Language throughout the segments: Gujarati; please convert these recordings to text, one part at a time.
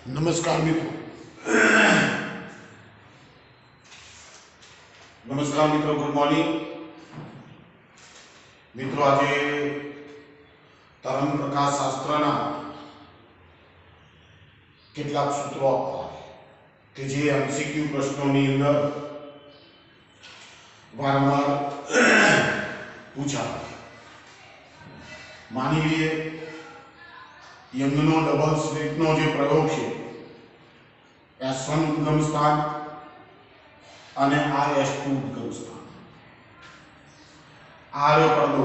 નમસ્કાર મિત્રો નમસ્કાર મિત્રો ગુડ મોર્નિંગ મિત્રો આજે તરંગ પ્રકાશ શાસ્ત્રના કેટલાક સૂત્રો આપવા કે જે એમસીક્યુ પ્રશ્નોની અંદર વારંવાર પૂછાય. માની લઈએ યંગનો ડબલ સ્લિટનો જે પ્રયોગ છે S1 ઉદ્ગમ સ્થાન અને આ S2 ઉદ્ગમ સ્થાન, આ પડદો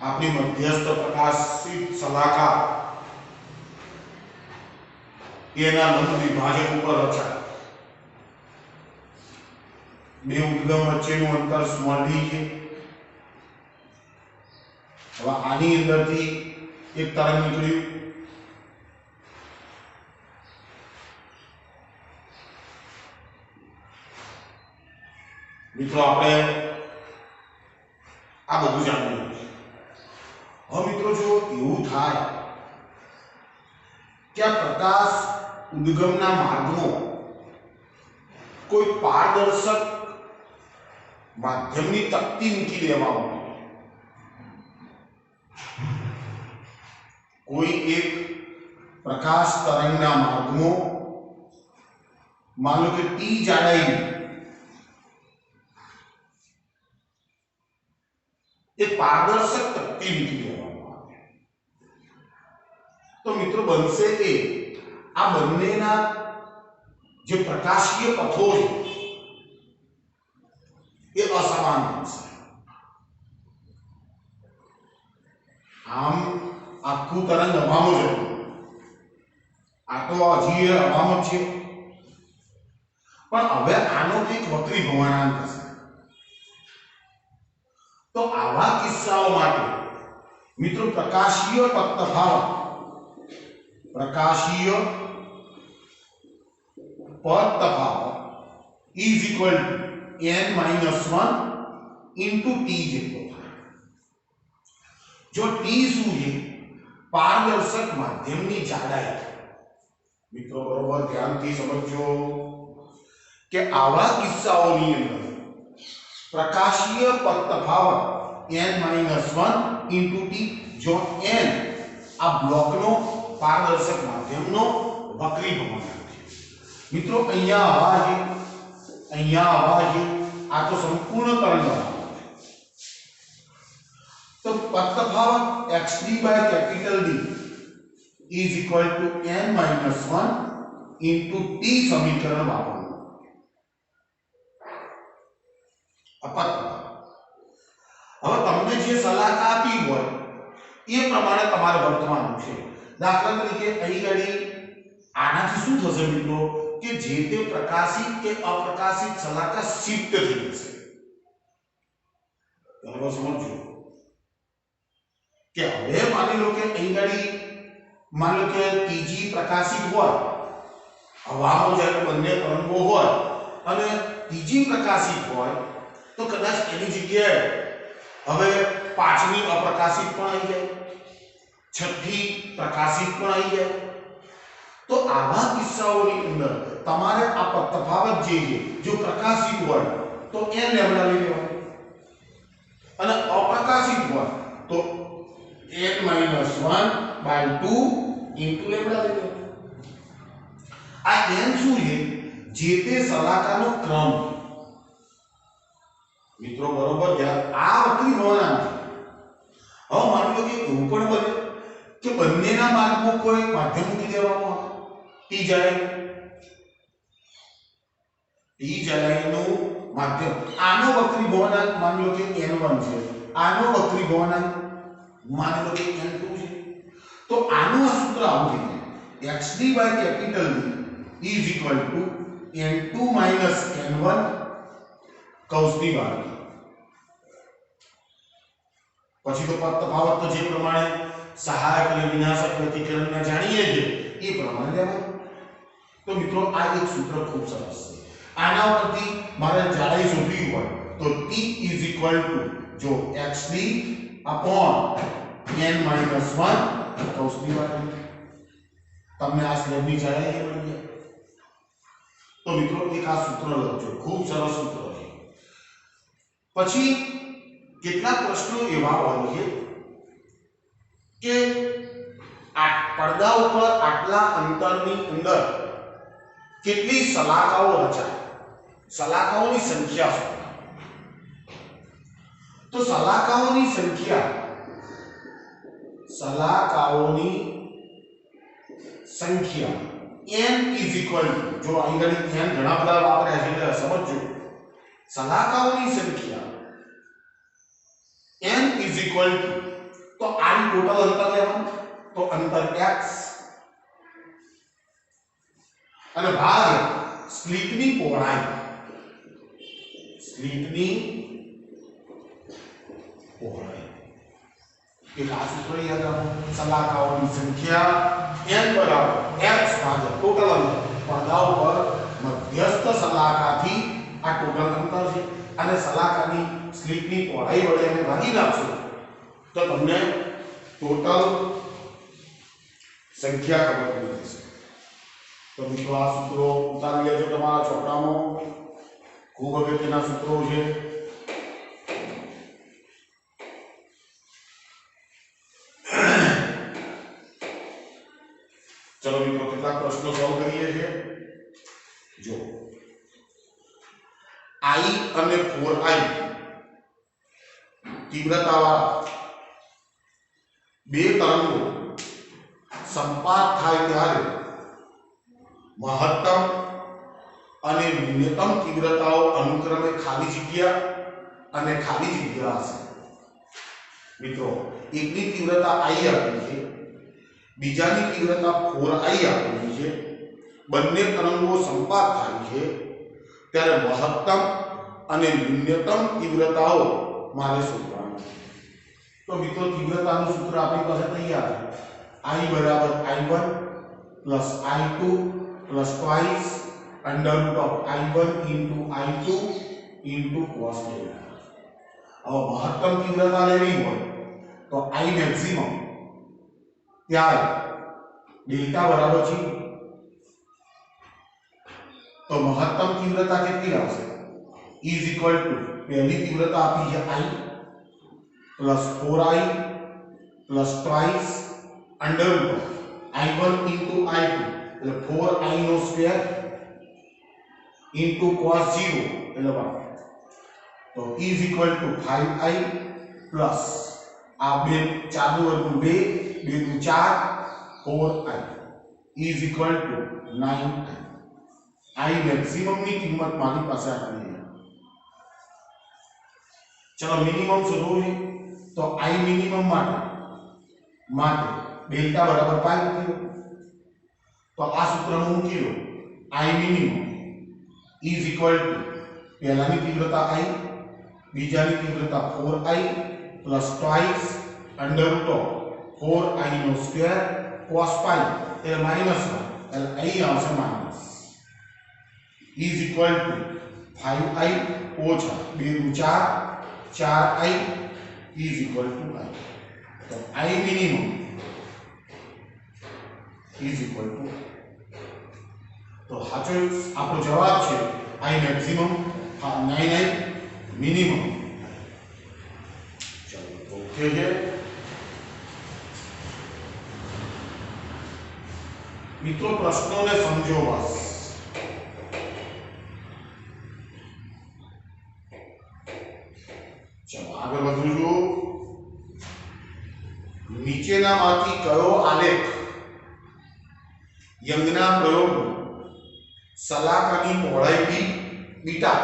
આપણી મધ્યસ્થ પ્રકાશિત સલાહકાર એના લંબ વિભાજક ઉપર રચાય. બે ઉદ્ગમ વચ્ચેનું અંતર સ્મોલ ડી છે. હવે આની અંદરથી એક તરંગ નીકળ્યું, મિત્રો આપણે આ બધું જાણવું છે. હવે મિત્રો જો એવું થાય કે આ પ્રકાશ ઉદ્ગમના માર્ગમાં કોઈ પારદર્શક માધ્યમની તકતી મૂકી દેવામાં આવે, કોઈ એક પ્રકાશ તરંગના માર્ગમાં માનો કે ટી જાડાઈ એક પારદર્શક તકતી મૂકી દેવામાં આવે તો મિત્રો બનશે કે આ બંનેના જે પ્રકાશીય પથો છે એ અસમાન બનશે. આમ આખું તરંગ હવામાં જ હતું, આ તો હજી હવામાં જ છે, પણ હવે આનો કંઈક વક્રી ભ્રમણાંક હશે. તો આવા કિસ્સાઓ માટે મિત્રો પ્રકાશીય પથ તફાવત is equal to n-1 into t જેટલો થાય. જો t શું છે? પારદર્શક માધ્યમની જાડાઈ. મિત્રો બરોબર ધ્યાનથી સમજો કે આવા કિસ્સાઓની અંદર પ્રકાશીય પથ તફાવત n-1 into t, જો n આ બ્લોકનો પારદર્શક માધ્યમનો વક્રી ભ્રમણાંક છે. મિત્રો અહીંયા આવા છે, આ તો સંપૂર્ણ તરંગ છે. તો પથ તફાવત xd by capital D is equal to n-1 into t સમીકરણ વાપરવું. હવે તમને જે સલાહ આપી હોય એ પ્રમાણે તમારે વર્તવાનું છે. દાખલા તરીકે અહીં ઘડી આનાથી શું થશે મિત્રો કે જે તે પ્રકાશિત કે અપ્રકાશિત સલાહકાર શિફ્ટ થઈ જશે. બરાબર સમજો કે હવે માની લો કે અહીં ઘડી માની લો કે ત્રીજી પ્રકાશિત હોય, હવામાં જ્યારે બંને તરંગો હોય અને ત્રીજી પ્રકાશિત હોય તો કદાચ એની જગ્યાએ હવે પાંચમી અપ્રકાશિત પણ આવી જાય, છઠ્ઠી પ્રકાશિત પણ આવી જાય. તો આવા કિસ્સાઓની અંદર તમારે આ તફાવત જે છે જો પ્રકાશિત હોય તો n લેમ્ડા લઈ લેવાનું અને અપ્રકાશિત હોય તો n-1 by 2 into લેમ્ડા લઈ લેવાનું. આ n શું છે? જે તે સલાહકારનો ક્રમ. મિત્રો બરોબર ધ્યાન, આ વક્રી ભ્રમણાંક. હવે માની લો કે એવું પણ બને કે બંનેના માર્ગમાં કોઈ માધ્યમ મૂકી દેવામાં આવે, ટી જાડાઈનું માધ્યમ. આનો વક્રી ભ્રમણાંક માની લો કે n1 છે, આનો વક્રી ભ્રમણાંક માની લો કે n2 છે. તો આનું આ સૂત્ર આવું થઈ જાય, xd by capital D is equal to n2 minus n1 કૌંસની બહાર. પછી તો પથ તફાવત તો જે પ્રમાણે સહાયક અને વિનાશક પ્રતિક્રમણને જાણીએ છીએ એ પ્રમાણે લેવાનું. તો મિત્રો આ એક સૂત્ર ખૂબ સરસ છે. આના પરથી મારે જાડાઈ શોધવી હોય તો t is equal to જો xd upon n માઈનસ 1 કૌંસની બહાર તમને આ સ્લેબની જાડાઈ એ મળી જાય. તો મિત્રો એક આ સૂત્ર લખજો, ખૂબ સરસ સૂત્ર છે. પછી કેટલાક પ્રશ્નો એવા હોય છે કે આ પડદા ઉપર આટલા અંતરની અંદર કેટલી સલાખાઓ રચાય, સલાખાઓની સંખ્યા શું? તો સલાખાઓની સંખ્યા n is equal to, જો અહીં ઘણી n ઘણા બધા વાપર્યા છે એટલે સમજજો, સલાખાઓની સંખ્યા n is equal to, તો આ ટોટલ અંતર લેવાનું, તો અંતર x અને ભાગ સ્લિટની પહોળાઈ, એક આ સૂત્ર યાદ રાખો, સલાખાઓની સંખ્યા n બરાબર x ભાગ્યા ટોટલ અંતર, પડદા ઉપર મધ્યસ્થ સલાખાથી આ ટોટલ અંતર છે અને સલાખાની સ્લિટની પહોળાઈ વડે એને ભાગી નાખશો તો તમને ટોટલ સંખ્યા ખબર પડી જશે. તો મિત્રો આ સૂત્રો ઉતારી લેજો તમારા ચોપડામાં, ખૂબ અગત્યના સૂત્રો છે. ચલો મિત્રો કેટલાક પ્રશ્નો સોલ્વ કરીએ છીએ. જો I અને 4I તીવ્રતાવાળા બે તરંગો સંપાત થાય ત્યારે મહત્તમ અને ન્યૂનતમ તીવ્રતાઓ અનુક્રમે ખાલી જગ્યા અને ખાલી જગ્યા હશે. મિત્રો એકની તીવ્રતા I આપેલી છે, બીજાની તીવ્રતા 4I આપેલી છે. બંને તરંગો સંપાત થાય છે ત્યારે મહત્તમ અને ન્યૂનતમ તીવ્રતાઓ મારે શોધવાની છે. તો મિત્રો તીવ્રતાનું સૂત્ર આપણી પાસે તૈયાર છે. I બરાબર I1 plus I2 plus twice under root of I1 into I2 into cos delta. હવે મહત્તમ તીવ્રતા લેવી હોય તો I મેક્સિમમ ત્યારે ડેલ્ટા બરાબર છે, તો મહત્તમ તીવ્રતા કેટલી આવશે? ઇઝ ઇક્વલ ટુ પહેલી તીવ્રતા આપી છે I plus 4I plus twice under root of I1 into I2 એટલે 4I નો સ્ક્વેર ઇન્ટુ cos 0 એટલે 1, તો is equal two 5I plus આ બે 4 નું વર્ગમૂળ 2 2 નું 4 4I is equal two 9I. I maximum ની કિંમત મારી પાસે આપી છે. ચલો મિનિમમ શોધવું છે તો I મિનિમમ માટે ડેલ્ટા બરાબર 5 મૂકી દો. તો આ સૂત્રમાં મૂકી દો I minimum is equal to પહેલાની તીવ્રતા I, બીજાની તીવ્રતા 4I plus twice under root of 4I નો સ્ક્વેર cos pi એટલે માઈનસ 1 એટલે અહીં આવશે minus is equal two 5I ઓછા 2 નું 4 4I is equal two I. તો I minimum is equal two, તો સાચો આપણો જવાબ છે I મેક્સિમમ 9I મિનિમમ. ચલો ઓકે છે મિત્રો, પ્રશ્નોને સમજો બસ. ચલો આગળ વધું છું. નીચેનામાંથી કયો આલેખ યંગના પ્રયોગ સલાખાની પહોળાઈ બીટા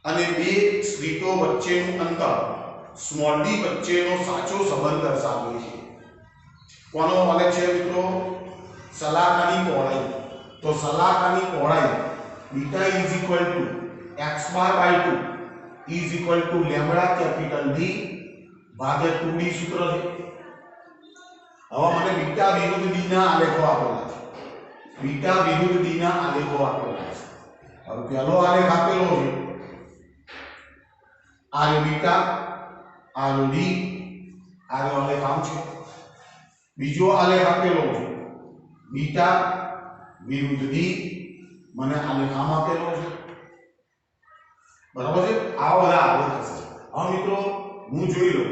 અને બે સ્લિટો વચ્ચેનું અંતર સ્મોલ d વચ્ચેનો સાચો સંબંધ દર્શાવે છે? કોનો આલેખ છે મિત્રો? સલાખાની પહોળાઈ. તો સલાખાની પહોળાઈ beta is equal to x bar by 2 is equal to lambda capital D ભાગ્યા 2D સૂત્ર છે. હવે મને બીટા વિરુદ્ધ d ના આલેખો આપેલા છે. બીટા વિરુદ્ધ d ના આલેખો આપેલા છે. હવે પહેલો આલેખ આપેલો છે r બીટા r d આ આલેખ આમ છે, બીજો આલેખ આપેલો છે બીટા વિરુદ્ધ ડી, મને આલેખ આમ આપેલો છે, બરાબર છે। આ બધા આલેખ હશે। હવે મિત્રો હું જોઈ લઉં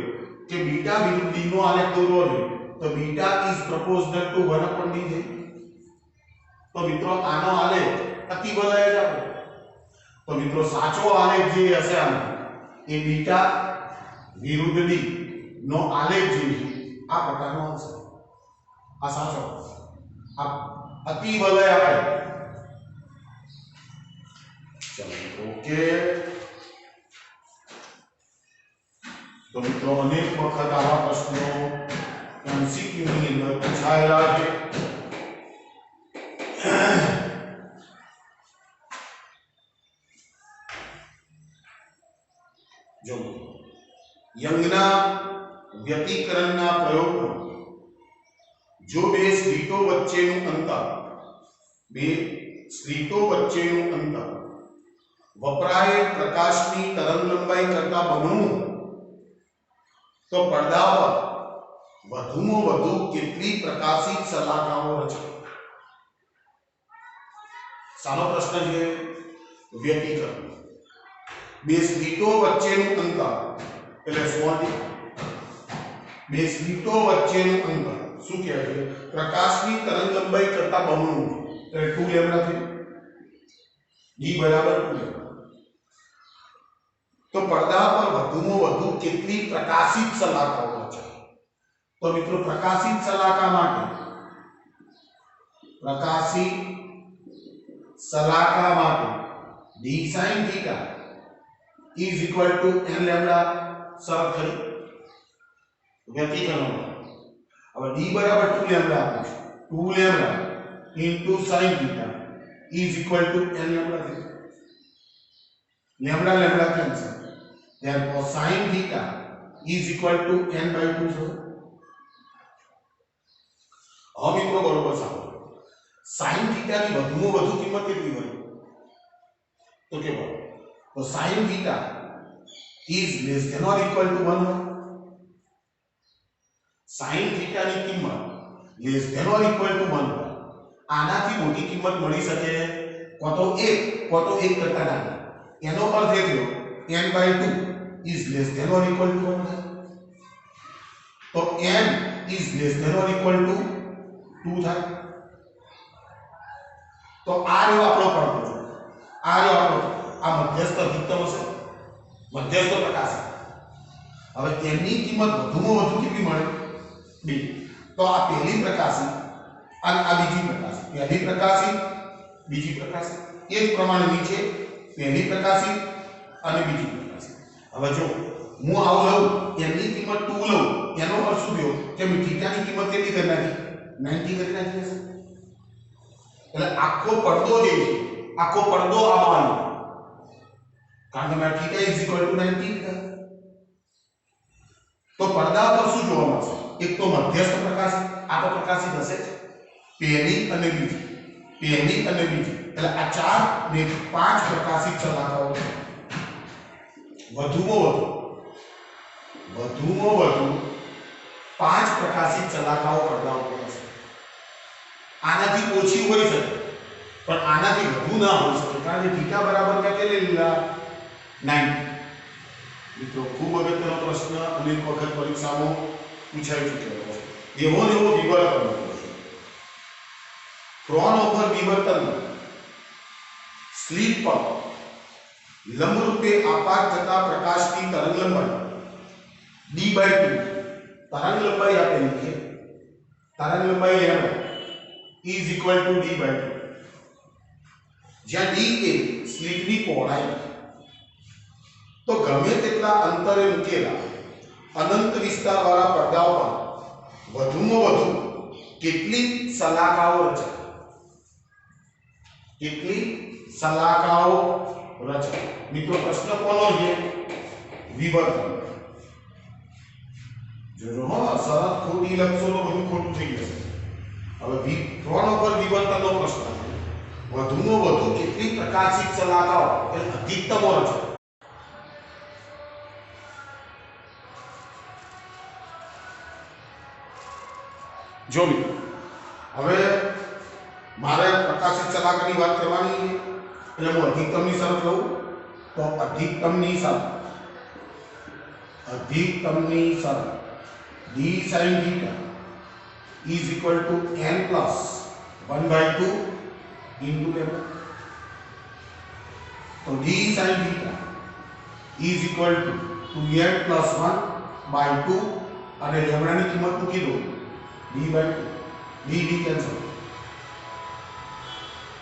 કે બીટા વિરુદ્ધ ડી નો આલેખ દોરવો છે તો બીટા ઇઝ પ્રપોઝનલ ટુ 1/d છે। તો મિત્રો આનો આલેખ અતિ બધાય જ આપે, તો મિત્રો સાચો આલેખ જે હશે આનો એ બીટા વિરુદ્ધ ડી નો આલેખ જે છે આ પ્રકારનો હશે। આ સાચો, આ અતિ બધાય આપે। ચલો ઓકે, તો મિત્રો અનેક વખત આવા પ્રશ્નો એમસીક્યુ ની અંદર પૂછાયેલા છે। જો યંગના વ્યતિકરણના પ્રયોગમાં જો બે સ્લીટો વચ્ચેનું અંતર વપરાયેલ પ્રકાશની તરંગલંબાઈ કરતા બમણું તો પડદા પર વધુમાં વધુ કેટલી પ્રકાશિત શલાકાઓ રચાય? સાનો પ્રશ્ન છે? વ્યતિકરણ। બે સ્લીટો વચ્ચેનું અંતર એટલે શું? બે સ્લીટો વચ્ચેનું અંતર શું કહેવાય છે? પ્રકાશની તરંગલંબાઈ કરતા બમણું એટલે 2 લેમ્ડા થયું, d બરાબર 2 લેમ્ડા। તો પડદા પર વધુમાં વધુ કેટલી પ્રકાશિત શલાકાઓ રચાય? તો મિત્રો પ્રકાશિત શલાકા માટે d sin theta is equal to n lambda શરત ખરી વ્યતિકરણ। હવે d બરાબર 2 લેમ્ડા આપું છું, 2 lambda into sin theta is equal to n lambda થશે। Lambda lambda cancel, therefore sin theta is equal to n by 2 થશે। હવે મિત્રો બરોબર સાંભળો, sin theta ની વધુમાં વધુ કિંમત કેટલી હોય? તો કે તો sin theta is less than or equal to 1 હોય। sin theta ની કિંમત less than or equal to 1 હોય। આનાથી મોટી કિંમત મળી શકે કો તો 1 કરતા નાની, એનો અર્થ એ થયો n by 2 is less than or equal to 1 થાય। તો n is less than or equal to 2 થાય। તો આ રહ્યો આપણો પડદો, આ રહ્યો આપણો આ મધ્યસ્થ અધિકતમ હશે, મધ્યસ્થ પ્રકાશ। હવે એની કિંમત વધુમાં વધુ કેટલી મળે? 2। તો આ પહેલી પ્રકાશી અને આ બીજી પ્રકાશી, પહેલી પ્રકાશી બીજી પ્રકાશી, એ જ પ્રમાણે નીચે પહેલી પ્રકાશી અને બીજી પ્રકાશી। હવે જો હું આવું લઉં, એની કિંમત 2 લઉં, એનો અર્થ શું થયો કે મેં થીટાની કિંમત કેટલી કરી નાખી? 90 કરી નાખી હશે। એટલે આખો પડદો જે છે, આખો પડદો આમાં આવ્યો, કારણ કે મેં થીટા ઇઝ ઇક્વલ ટુ 90 લીધા। તો પડદા પર શું જોવા મળશે? એક તો મધ્યસ્થ પ્રકાશ, આ તો પ્રકાશિત હશે જ, પહેલી અને બીજી, પહેલી અને બીજી, એટલે આ 4 ને 5 પ્રકાશિત શલાકાઓ છે। વધુમાં વધુ 5 પ્રકાશિત શલાકાઓ પડદા ઉપર હશે। આનાથી ઓછી હોઈ શકે પણ આનાથી વધુ ના હોઈ શકે, કારણ કે થીટા બરાબર મેં કેટલી લીધા? 90। મિત્રો ખૂબ અગત્યનો પ્રશ્ન અનેક વખત પરીક્ષામાં પૂછાઈ ચૂક્યો છે। એવો ને એવો વિવર્તન છે। ફ્રોનહોફર વિવર્તન સ્લિટ પર લંબરૂપે આપાત થતા પ્રકાશની તરંગલંબાઈ d/2, તરંગલંબાઈ આપેલી છે, તરંગલંબાઈ lambda is equal to d/2, જ્યાં d એ સ્લિટની પહોળાઈ, તો ગમે તેટલા અંતરે મૂકેલા અનંત વિસ્તારવાળા પડદા પર વધુમાં વધુ કેટલી શલાકાઓ રચાય? કેટલી શલાકાઓ રચાય? મિત્રો પ્રશ્ન કોનો છે? વિવર્તન। જો શરત ખોટી લખશો તો બધું ખોટું થઈ જશે। હવે ફ્રોનહોફર વિવર્તનનો પ્રશ્ન છે, વધુમાં વધુ કેટલી પ્રકાશિત શલાકાઓ એટલે અધિકતમો રચાય? જો મિત્રો હવે મારે પ્રકાશિત ચલાકની વાત કરવાની છે એટલે હું અધિકતમની શરત લઉં તો અધિકતમની શરત d sin theta is equal to n plus 1/2 into lambda. तो d sin theta is equal to 2n plus 1/2 અને લેમ્બડા ની કિંમત મૂકી દો d/2 d cancel.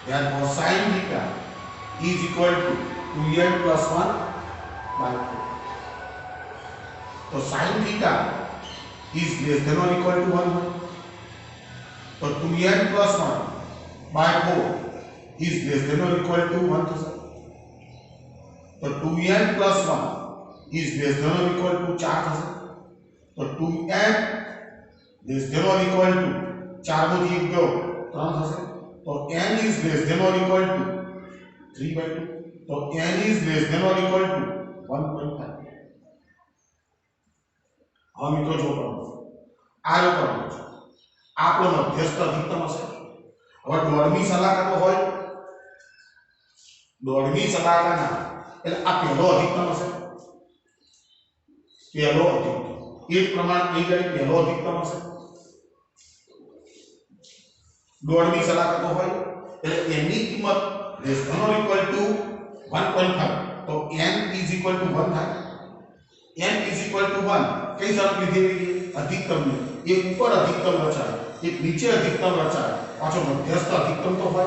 Therefore sin theta is equal to 2n plus 1/2. तो sin theta is less than or equal to 1. तो 2n plus 1/4 is less than or equal to 1 થશે. तो 2n plus 1 is less than or equal to 4 થશે. तो 2n less than or equal to 4 માંથી 1 ગયો 3 થશે. तो n is less than or equal to 3/2. तो n is less than or equal to 1.5. હવે મિત્રો જો આ જો આપણો મધ્યસ્થ અધિકતમ હશે. હવે દોડમી સલાહકાર હોય દોડમી સલાહકારના એટલે આ પહેલો અધિકતમ હશે. પહેલો અધિકતમ એ જ પ્રમાણ અહીં ગઈ પહેલો અધિકતમ હશે. દોડમી સલાહકાર હોય એટલે એની કિંમત less than or equal to 1.5. તો n ઇઝ ઇક્વલ ટુ 1 થાય. n ઇઝ ઇક્વલ ટુ 1 કઈ શરત લીધી અધિકતમની. એક ઉપર અધિકતમ રચાય એક નીચે અધિકતમ રચાય પાછો મધ્યસ્થ અધિકતમ તો હોય.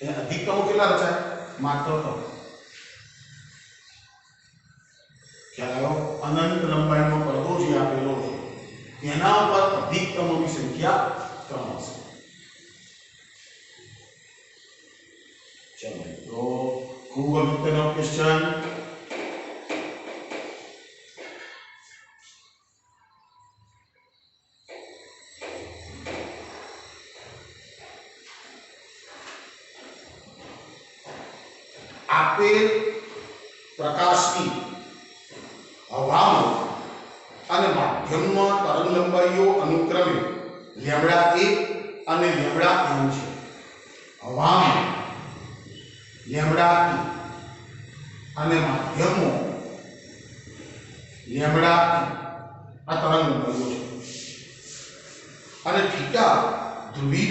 એ અધિકતમો કેટલા રચાય માત્ર તો ખ્યાલ આવ્યો. અનંત લંબાઈનો પડદો જે આપેલો છે એના ઉપર અધિકતમોની સંખ્યા 3 હશે. ચલો તો ખૂબ અગત્યનો ક્વેશ્ચન. આપેલ પ્રકાશની હવામાં અને માધ્યમમાં તરંગ લંબાઈઓ અનુક્રમે લેમ્બડા 1 અને લેમ્બડા m છે. હવામાં લેમ્બડા 1 અને માધ્યમમાં લેમ્બડા આ તરંગ લંબાઈઓ છે. અને થીટા ધ્રુવી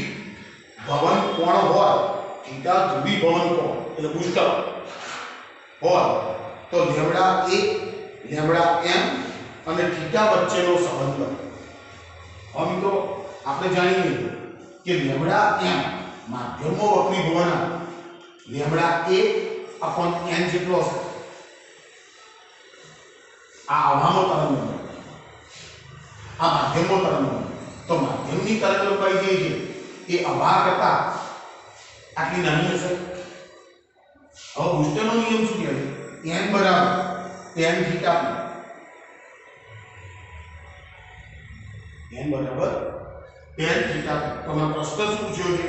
ભવન કોણ હોય થીટા ધ્રુવી ભવન કોણ એટલે બુસ્ટર હોય તો લેમ્બડા 1 લેમ્બડા m અને થીટા વચ્ચેનો સંબંધ. હવે મિત્રો આપણે જાણીએ કે લેમ્બડા m માધ્યમમાં વક્રી ભવન લેમ્બડા 1/n જેટલો હશે. આ હવાનો તરંગ લંબાઈ આ માધ્યમનો તરંગ લંબાઈ. તો માધ્યમની તરંગ લંબાઈ જે છે એ હવા કરતા આટલી નાની હશે. હવે બુસ્ટરનો નિયમ શું કહે છે n બરાબર tan થીટા p. n બરાબર tan થીટા p. તમને પ્રશ્ન શું પૂછ્યો છે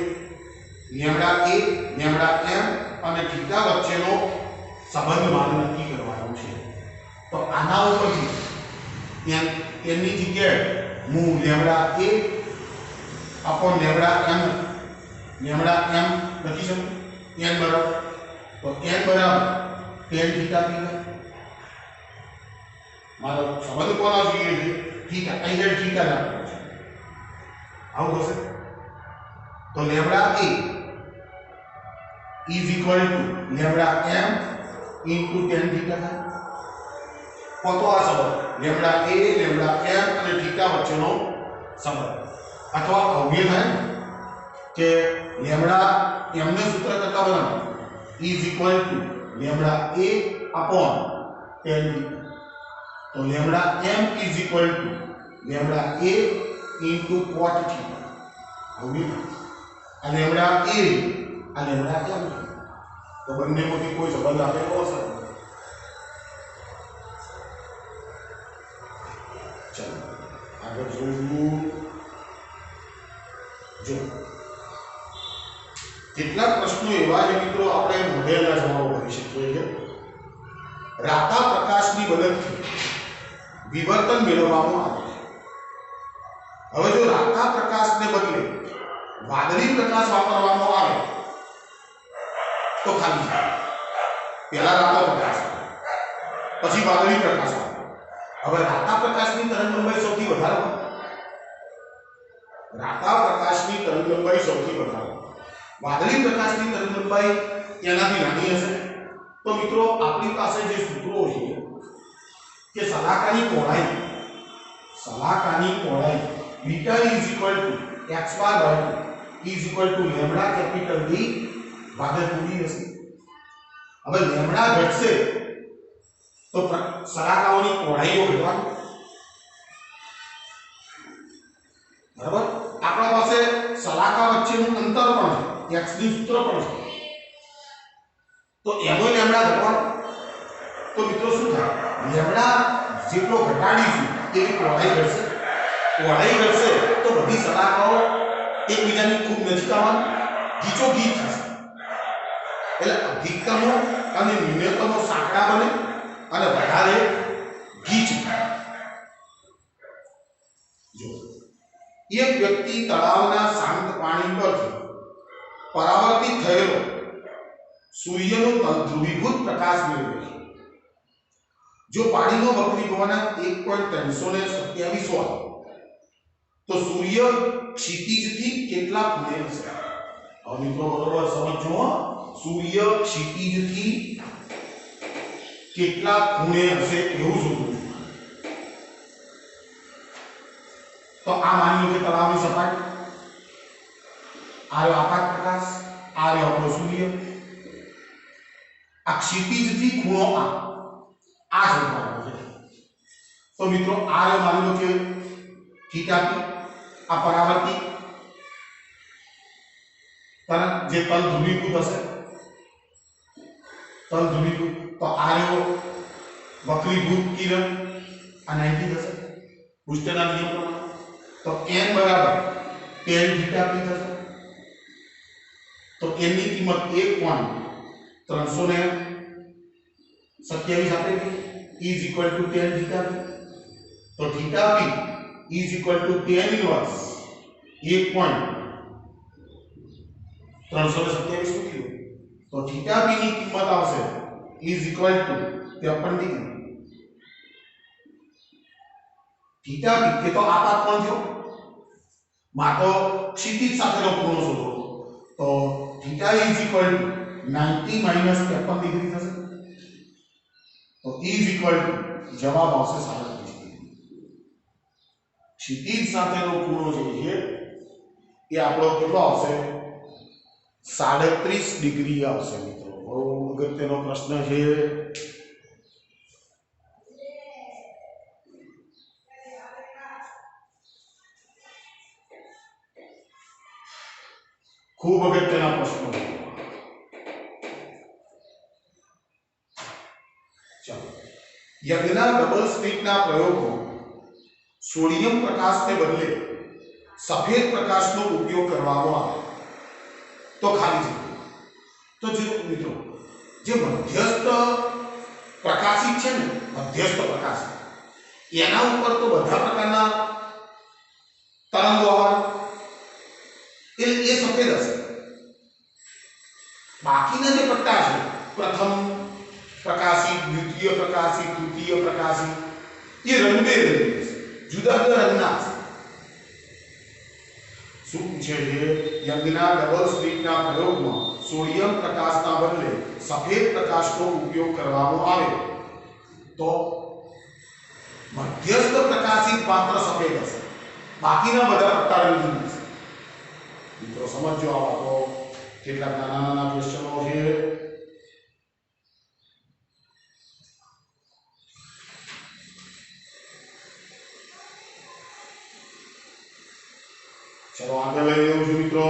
લેમ્બડા 1 લેમ્બડા m અને થીટા વચ્ચેનો સંબંધ માન નક્કી કરવાનો છે. તો આના ઉપરથી n ની જગ્યાએ હું લેમ્બડા 1 લેમ્બડા m લખી શકું. n બરાબર તો n બરાબર tan થીટા p. મારો સંબંધ કોનો જોઈએ છે થીટા. અહીં થીટા રાખવાનો છે. આવું થશે તો lambda 1 is equal to lambda m into tan theta થાય. તો આ સંબંધ લેમ્બડા a લેમ્બડા m અને થીટા વચ્ચેનો સંબંધ અથવા અવયવ થાય કે લેમ્બડા m ને સૂત્ર કરતા બનાવો is equal to lambda a upon tan theta. तो lambda m is equal to lambda a into cot theta. होगी आ lambda a uh lambda m. तो બંને માંથી કોઈ સંબંધ આપેલો હશે. ચલો આગળ જોઈશું. જો કેટલાક પ્રશ્નો એવા છે મિત્રો આપણે મોડેલના જવાબો કરી શકીએ છીએ. રાતા પ્રકાશની મદદથી વિવર્તન મેળવવામાં આવે છે. હવે જો રાતા પ્રકાશને બદલે વાદળી પ્રકાશ વાપરવામાં આવે તો ખાલી જગ્યા. પહેલા રાતા પ્રકાશ પછી વાદળી પ્રકાશ. હવે રાતા પ્રકાશની તરંગલંબાઈ સૌથી વધારે હોય. રાતા પ્રકાશની તરંગલંબાઈ સૌથી વધારે, વાદળી પ્રકાશની તરંગલંબાઈ એનાથી નાની હશે. તો મિત્રો આપણી પાસે જે સૂત્રો છે કે સલાહકાની પહોળાઈ beta is equal to x bar by 2 is equal to lambda capital D ભાગ્યા 2D હશે. હવે લેમ્બડા ઘટશે તો સલાહકાઓની પહોળાઈઓ ઘટવાની. બરાબર, આપણા પાસે સલાહકા વચ્ચેનું અંતર પણ છે, x નું સૂત્ર પણ છે, તો એનો લેમ્બડા ઘટવાનો. તો મિત્રો શું થાય, લેમ્બડા જેટલો ઘટાડીશું તેની પહોળાઈ ઘટશે. પહોળાઈ ઘટશે તો બધી સલાહકાઓ એકબીજાની ખૂબ નજીક આવવાની, ગીચોગીચ થશે. એટલે અધિકતમો અને ન્યૂનતમો સાંકડા બને અને વધારે ગીચ થાય. જો એક વ્યક્તિ તળાવના શાંત પાણી પરથી પરાવર્તિત થયેલો સૂર્યનો ધ્રુવીભૂત પ્રકાશ મેળવે છે. જો પાણીનો વક્રીભવનાંક 1.327 હોય તો સૂર્ય ક્ષિતિજથી કેટલા ખૂણે હશે? હવે મિત્રો બરોબર સમજો, સૂર્ય ક્ષિતિજથી કેટલા ખૂણે હશે એવું શોધવું. તો આ માની લો કે તળાવની સપાટી, આ રહ્યો આકાશ પ્રકાશ, આ રહ્યો આપણો સૂર્ય. આ ક્ષિતિજથી ખૂણો આ શોધવાનો છે. તો મિત્રો આ રહ્યો માની લો કે થીટા p, આ પરાવર્તિત તરંગ જે તલ ધ્રુવીકૃત હશે, તલ ધ્રુવીકૃત. તો આ રહ્યો વક્રીભૂત કિરણ, આ 90 થશે હુસ્ટનના નિયમ પ્રમાણે. તો n બરાબર tan થીટા p થશે. તો n ની કિંમત 1.327 આપેલી is equal to tan theta p. તો theta p is equal to tan inverse 1.327 મૂકી. તો theta p ની કિંમત આવશે is equal to 53 degree. theta p કે તો આપાત કોણ થયો, માતો ક્ષિતિજ સાથેનો ખૂણો શોધો. તો theta is equal to 90 minus 53 degree થશે. તો is equal to જવાબ આવશે 37 ડિગ્રી. ક્ષિતિજ સાથેનો ખૂણો જે છે એ આપણો કેટલો આવશે? 37 ડિગ્રી આવશે. મિત્રો બહુ અગત્યનો પ્રશ્ન છે. ખૂબ અગત્યના પ્રશ્નો. ચાલો, યંગના ડબલ સ્લિટના પ્રયોગમાં સોડિયમ પ્રકાશને બદલે સફેદ પ્રકાશનો ઉપયોગ કરવામાં આવે તો ખાલી જગ્યા. તો જો મિત્રો જે મધ્યસ્થ પ્રકાશિત છે ને, મધ્યસ્થ પ્રકાશ એના ઉપર તો બધા પ્રકારના તરંગો આવવાના, એ સફેદ હશે. બાકીના જે પટ્ટા છે, પ્રથમ પ્રકાશિત, દ્વિતીય પ્રકાશિત, તૃતીય પ્રકાશિત, એ રંગબેરંગી હશે, જુદા જુદા રંગના હશે. શું પૂછે છે? યંગના ડબલ સ્લિટના પ્રયોગમાં સોડિયમ પ્રકાશના બદલે સફેદ પ્રકાશનો ઉપયોગ કરવામાં આવે તો મધ્યસ્થ પ્રકાશિત માત્ર સફેદ હશે, બાકીના બધા પટ્ટા રંગીન હશે. મિત્રો સમજો આ વાતો. કેટલાક નાના નાના ક્વેશ્ચનો છે. ચલો આગળ લઈ લેવું છું મિત્રો.